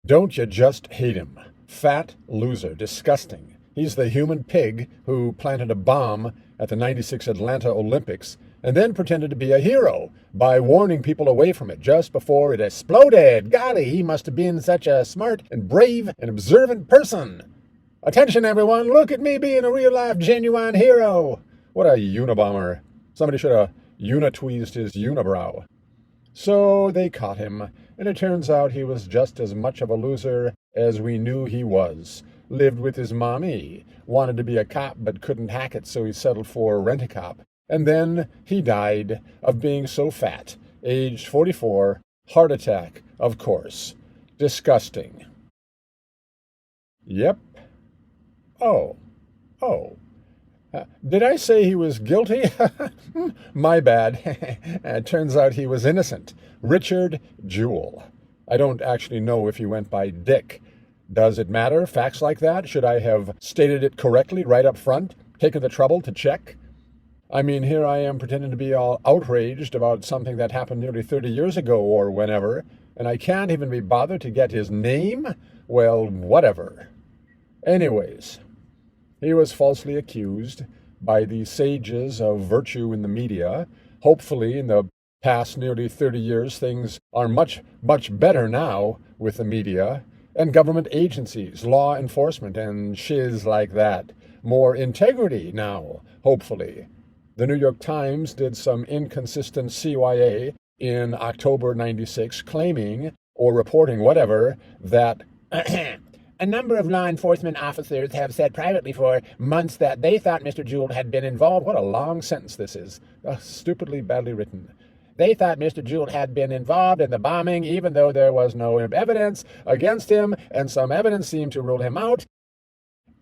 Don't you just hate him? Fat loser, disgusting. He's the human pig who planted a bomb at the '96 Atlanta Olympics and then pretended to be a hero by warning people away from it just before it exploded. Golly, he must have been such a smart and brave and observant person. Attention, everyone, look at me being a real-life, genuine hero. What a unibomber. Somebody should have unitweezed his unibrow. So they caught him, and it turns out he was just as much of a loser as we knew he was. Lived with his mommy, wanted to be a cop but couldn't hack it, so he settled for rent-a-cop. And then he died of being so fat, aged 44, heart attack, of course. Disgusting. Yep. Oh. Did I say he was guilty? My bad. Turns out he was innocent. Richard Jewell. I don't actually know if he went by Dick. Does it matter? Facts like that? Should I have stated it correctly right up front? Taken the trouble to check? I mean, here I am pretending to be all outraged about something that happened nearly 30 years ago or whenever, and I can't even be bothered to get his name? Well, whatever. Anyways, he was falsely accused by the sages of virtue in the media. Hopefully, in the past nearly 30 years, things are much, much better now with the media and government agencies, law enforcement, and shiz like that. More integrity now, hopefully. The New York Times did some inconsistent CYA in October '96, claiming, or reporting whatever, that a number of law enforcement officers have said privately for months that they thought Mr. Jewell had been involved. What a long sentence this is. Stupidly badly written. They thought Mr. Jewell had been involved in the bombing, even though there was no evidence against him, and some evidence seemed to rule him out.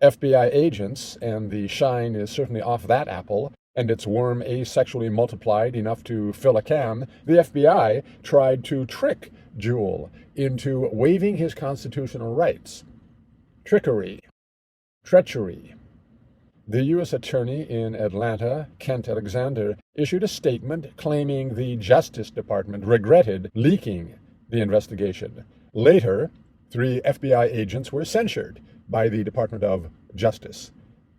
FBI agents, and the shine is certainly off that apple, and its worm asexually multiplied enough to fill a can, the FBI tried to trick Jewell into waiving his constitutional rights. Trickery. Treachery. The U.S. Attorney in Atlanta, Kent Alexander, issued a statement claiming the Justice Department regretted leaking the investigation. Later, 3 FBI agents were censured by the Department of Justice.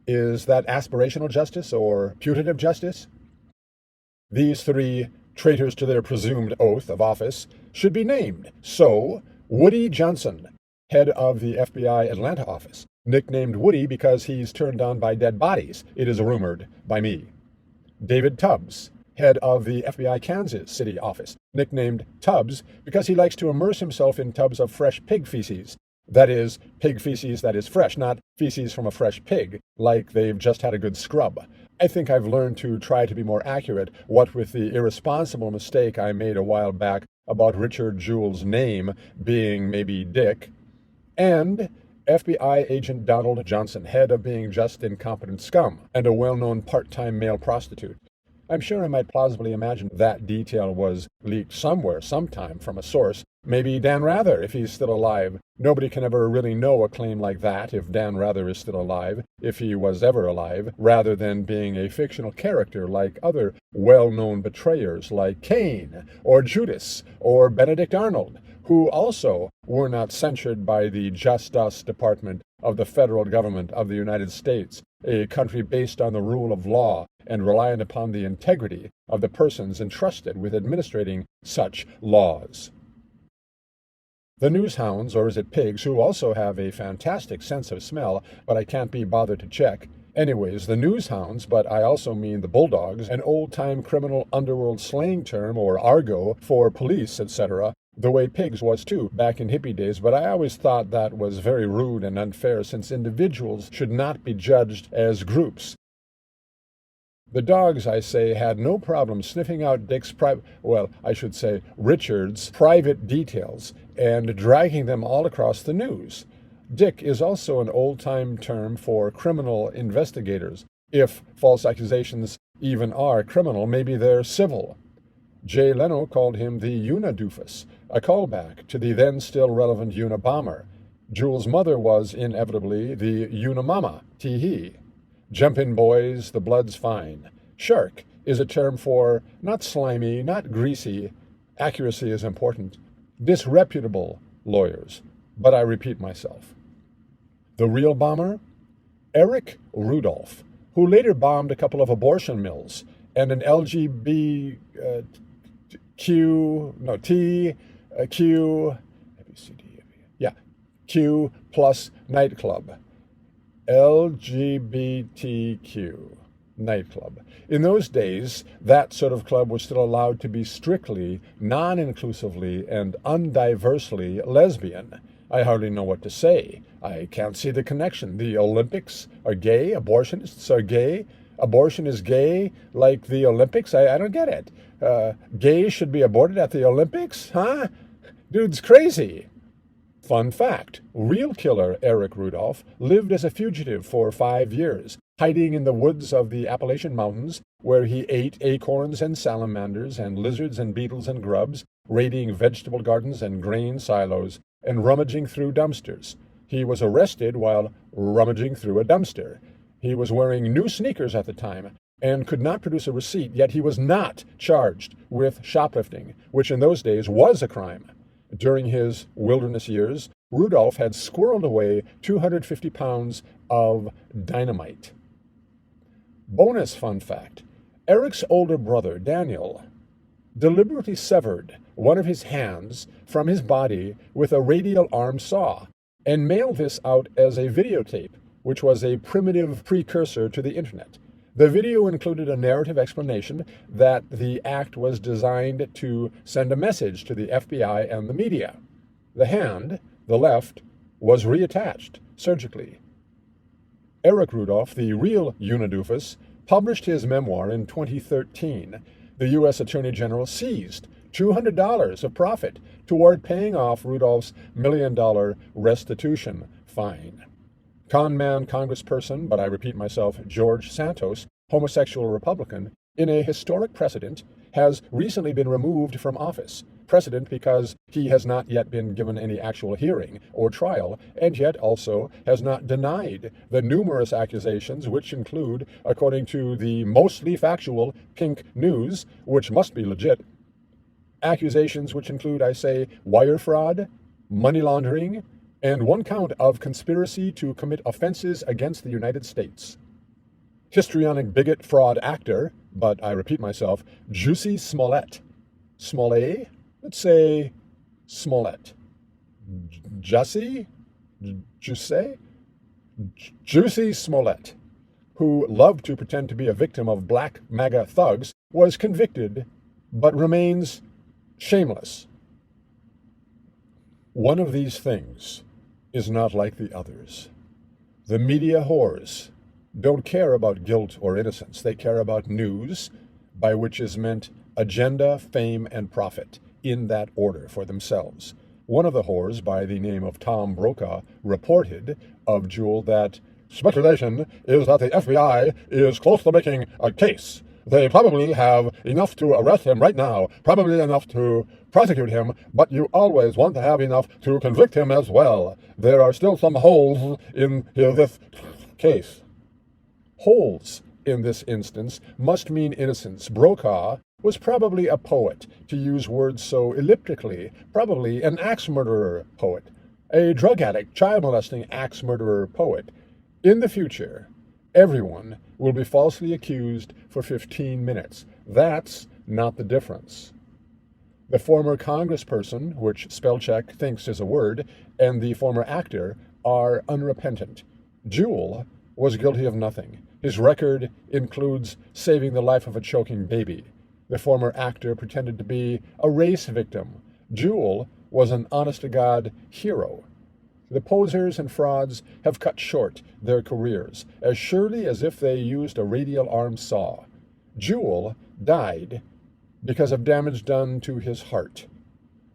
Is that aspirational justice or putative justice? These 3 traitors to their presumed oath of office should be named. So, Woody Johnson, head of the FBI Atlanta office, nicknamed Woody because he's turned on by dead bodies, it is rumored by me. David Tubbs, head of the FBI Kansas City office, nicknamed Tubbs because he likes to immerse himself in tubs of fresh pig feces. That is, pig feces that is fresh, not feces from a fresh pig, like they've just had a good scrub. I think I've learned to try to be more accurate, what with the irresponsible mistake I made a while back about Richard Jewell's name being maybe Dick, and FBI agent Donald Johnson, head of being just incompetent scum and a well-known part-time male prostitute. I'm sure I might plausibly imagine that detail was leaked somewhere, sometime, from a source. Maybe Dan Rather, if he's still alive. Nobody can ever really know a claim like that if Dan Rather is still alive, if he was ever alive, rather than being a fictional character like other well-known betrayers like Cain, or Judas, or Benedict Arnold, who also were not censured by the Justice Department of the federal government of the United States, a country based on the rule of law and reliant upon the integrity of the persons entrusted with administrating such laws. The newshounds, or is it pigs, who also have a fantastic sense of smell, but I can't be bothered to check. Anyways, the newshounds, but I also mean the bulldogs, an old-time criminal underworld slang term or argot for police, etc., the way pigs was too, back in hippie days, but I always thought that was very rude and unfair since individuals should not be judged as groups. The dogs, I say, had no problem sniffing out Dick's Richard's private details and dragging them all across the news. Dick is also an old-time term for criminal investigators. If false accusations even are criminal, maybe they're civil. Jay Leno called him the Unidoofus, a callback to the then still relevant Unabomber. Jewell's mother was inevitably the Unimama, tee-hee. Jump in, boys, the blood's fine. Shark is a term for not slimy, not greasy, accuracy is important, disreputable lawyers. but I repeat myself. The real bomber? Eric Rudolph, who later bombed a couple of abortion mills and an Q plus nightclub. LGBTQ nightclub. In those days, that sort of club was still allowed to be strictly, non-inclusively, and undiversely lesbian. I hardly know what to say. I can't see the connection. The Olympics are gay, abortionists are gay, abortion is gay like the Olympics? I don't get it. Gays should be aborted at the Olympics? Huh? Dude's crazy. Fun fact, real killer Eric Rudolph lived as a fugitive for 5 years, hiding in the woods of the Appalachian Mountains, where he ate acorns and salamanders and lizards and beetles and grubs, raiding vegetable gardens and grain silos, and rummaging through dumpsters. He was arrested while rummaging through a dumpster. He was wearing new sneakers at the time and could not produce a receipt, yet he was not charged with shoplifting, which in those days was a crime. During his wilderness years, Rudolph had squirreled away 250 pounds of dynamite. Bonus fun fact, Eric's older brother, Daniel, deliberately severed one of his hands from his body with a radial-arm saw and mailed this out as a videotape, which was a primitive precursor to the internet. The video included a narrative explanation that the act was designed to send a message to the FBI and the media. The hand, the left, was reattached surgically. Eric Rudolph, the real Unidoofus, published his memoir in 2013. The U.S. Attorney General seized $200 of profit toward paying off Rudolph's $1 million restitution fine. Con man congressperson, but I repeat myself, George Santos, homosexual Republican, in a historic precedent, has recently been removed from office. Precedent because he has not yet been given any actual hearing or trial, and yet also has not denied the numerous accusations which include, according to the mostly factual Pink News, which must be legit, accusations which include, I say, wire fraud, money laundering, and one count of conspiracy to commit offenses against the United States. Histrionic bigot fraud actor, but I repeat myself, Jussie Smollett. Smollett? Let's say Smollett. Jussie Smollett, who loved to pretend to be a victim of black MAGA thugs, was convicted, but remains shameless. One of these things is not like the others. The media whores don't care about guilt or innocence. They care about news, by which is meant agenda, fame, and profit, in that order for themselves. One of the whores, by the name of Tom Brokaw, reported of Jewell that speculation is that the FBI is close to making a case. They probably have enough to arrest him right now, probably enough to prosecute him, but you always want to have enough to convict him as well. There are still some holes in this case. Holes, in this instance, must mean innocence. Brokaw was probably a poet, to use words so elliptically, probably an axe-murderer poet, a drug addict, child-molesting axe-murderer poet. In the future, everyone will be falsely accused for 15 minutes. That's not the difference. The former congressperson, which spellcheck thinks is a word, and the former actor are unrepentant. Jewell was guilty of nothing. His record includes saving the life of a choking baby. The former actor pretended to be a race victim. Jewell was an honest-to-God hero. The posers and frauds have cut short their careers as surely as if they used a radial-arm saw. Jewell died because of damage done to his heart.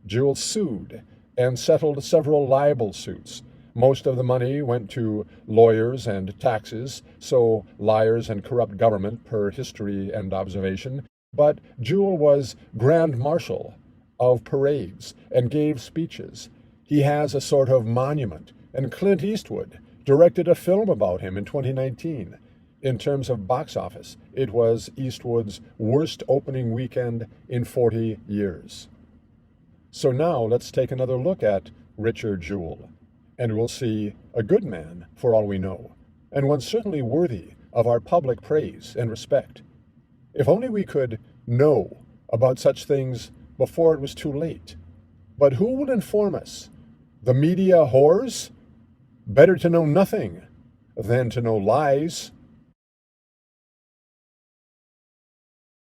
Jewell sued and settled several libel suits. Most of the money went to lawyers and taxes, so liars and corrupt government per history and observation. But Jewell was Grand Marshal of parades and gave speeches. He has a sort of monument, and Clint Eastwood directed a film about him in 2019. In terms of box office, it was Eastwood's worst opening weekend in 40 years. So now let's take another look at Richard Jewell, and we'll see a good man for all we know, and one certainly worthy of our public praise and respect. If only we could know about such things before it was too late. But who will inform us? The media whores? Better to know nothing than to know lies.